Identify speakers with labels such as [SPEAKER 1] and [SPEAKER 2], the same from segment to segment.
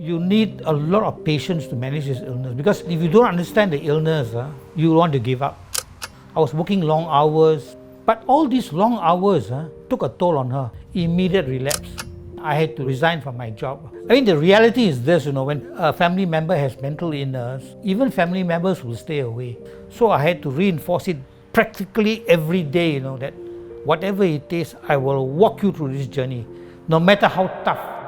[SPEAKER 1] You need a lot of patience to manage this illness, because if you don't understand the illness, you want to give up. I was working long hours, but all these long hours took a toll on her. Immediate relapse. I had to resign from my job. I mean, the reality is this, when a family member has mental illness, even family members will stay away. So I had to reinforce it practically every day, that whatever it is, I will walk you through this journey, no matter how tough.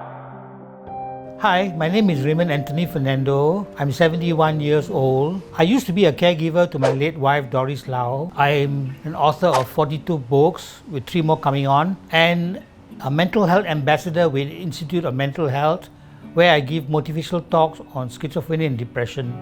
[SPEAKER 1] Hi, my name is Raymond Anthony Fernando. I'm 71 years old. I used to be a caregiver to my late wife, Doris Lau. I'm an author of 42 books, with 3 more coming on, and a mental health ambassador with Institute of Mental Health, where I give motivational talks on schizophrenia and depression.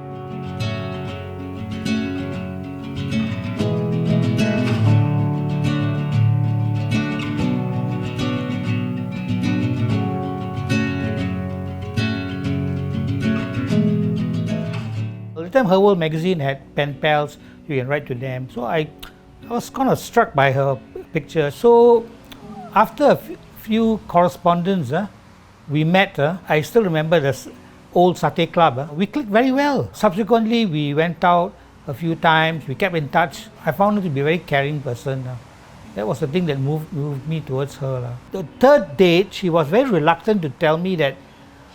[SPEAKER 1] At the time, Her World magazine had pen pals, you can write to them. So I was kind of struck by her picture. So after a few correspondence, we met. I still remember this old satay club. We clicked very well. Subsequently, we went out a few times. We kept in touch. I found her to be a very caring person. That was the thing that moved me towards her. The third date, she was very reluctant to tell me that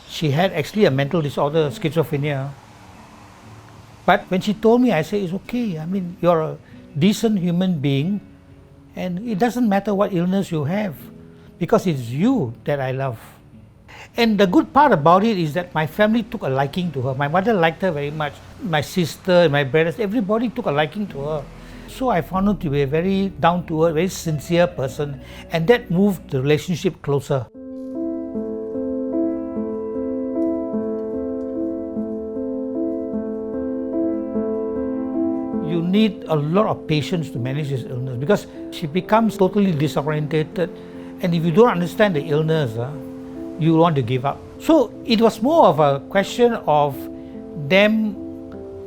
[SPEAKER 1] she had actually a mental disorder, schizophrenia. But when she told me, I said, it's okay. I mean, you're a decent human being, and it doesn't matter what illness you have, because it's you that I love. And the good part about it is that my family took a liking to her. My mother liked her very much. My sister, my brothers, everybody took a liking to her. So I found her to be a very down-to-earth, very sincere person, and that moved the relationship closer. You need a lot of patience to manage this illness, because she becomes totally disorientated, and if you don't understand the illness, you want to give up. So it was more of a question of them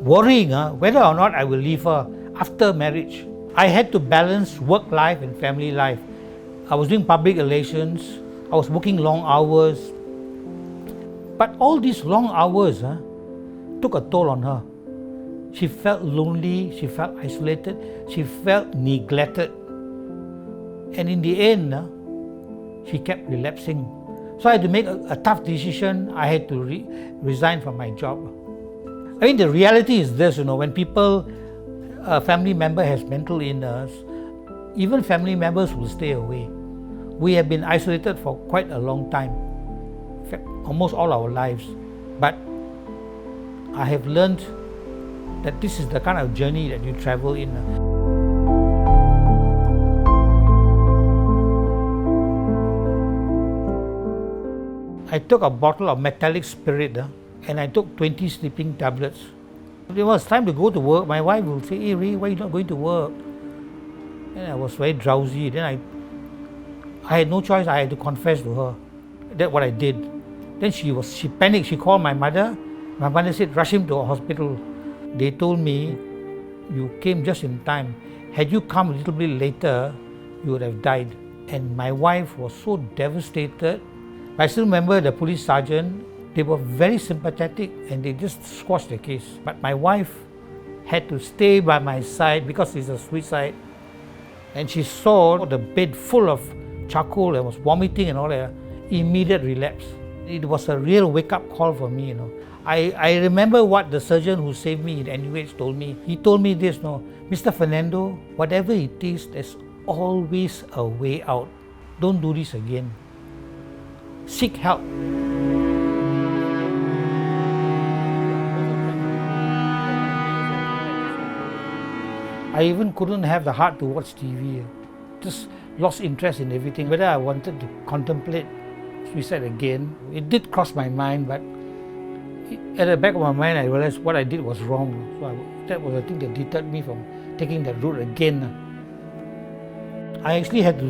[SPEAKER 1] worrying whether or not I will leave her after marriage. I had to balance work life and family life. I was doing public relations, I was working long hours, but all these long hours took a toll on her. She felt lonely, she felt isolated, she felt neglected. And in the end, she kept relapsing. So I had to make a tough decision. I had to resign from my job. I mean, the reality is this, when a family member has mental illness, even family members will stay away. We have been isolated for quite a long time, in fact, almost all our lives. But I have learned that this is the kind of journey that you travel in. I took a bottle of metallic spirit and I took 20 sleeping tablets. It was time to go to work. My wife would say, "Hey Ray, why are you not going to work?" And I was very drowsy. Then I had no choice. I had to confess to her that's what I did. Then she panicked. She called my mother. My mother said, "Rush him to a hospital." They told me, "You came just in time. Had you come a little bit later, you would have died." And my wife was so devastated. I still remember the police sergeant. They were very sympathetic and they just squashed the case. But my wife had to stay by my side because it's a suicide. And she saw the bed full of charcoal and was vomiting and all that. Immediate relapse. It was a real wake-up call for me. I remember what the surgeon who saved me in NUH told me. He told me this, "Mr. Fernando, whatever it is, there's always a way out. Don't do this again. Seek help." I even couldn't have the heart to watch TV. Just lost interest in everything. Whether I wanted to contemplate suicide again, it did cross my mind, but at the back of my mind, I realized what I did was wrong. So that was the thing that deterred me from taking that route again. I actually had to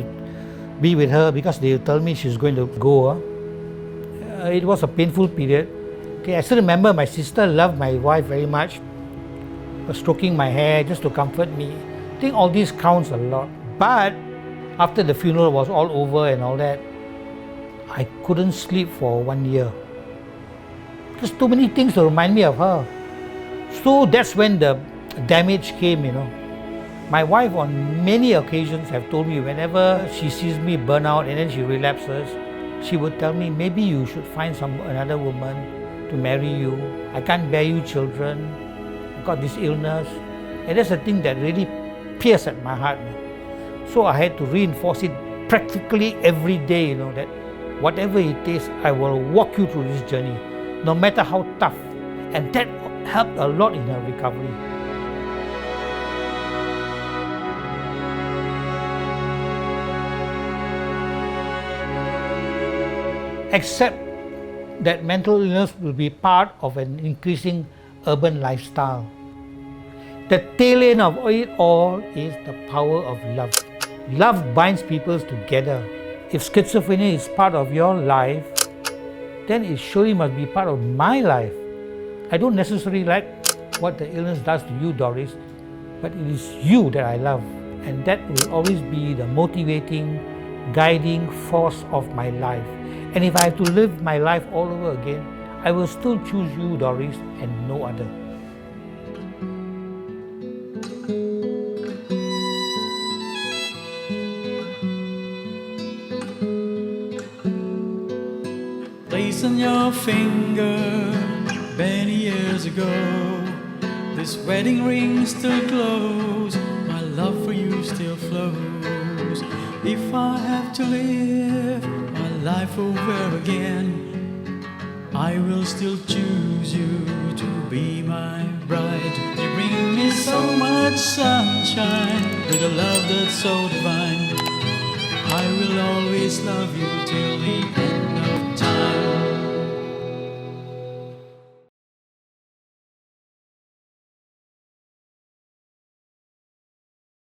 [SPEAKER 1] be with her because they tell me she's going to go. It was a painful period. I still remember my sister loved my wife very much, stroking my hair just to comfort me. I think all this counts a lot. But after the funeral was all over and all that, I couldn't sleep for 1 year. There's too many things to remind me of her. So that's when the damage came, you know. My wife on many occasions have told me whenever she sees me burn out and then she relapses, she would tell me, maybe you should find another woman to marry you. I can't bear you children. I got this illness. And that's the thing that really pierced at my heart. So I had to reinforce it practically every day, you know, that whatever it is, I will walk you through this journey, no matter how tough. And that helped a lot in her recovery. Except that mental illness will be part of an increasing urban lifestyle. The tail end of it all is the power of love. Love binds people together. If schizophrenia is part of your life, then it surely must be part of my life. I don't necessarily like what the illness does to you, Doris, but it is you that I love. And that will always be the motivating, guiding force of my life. And if I have to live my life all over again, I will still choose you, Doris, and no other.
[SPEAKER 2] Place on your finger, many years ago, this wedding ring still glows, my love for you still flows. If I have to live my life over again, I will still choose you to be my bride. You bring me so much sunshine with a love that's so divine. I will always love you till the end.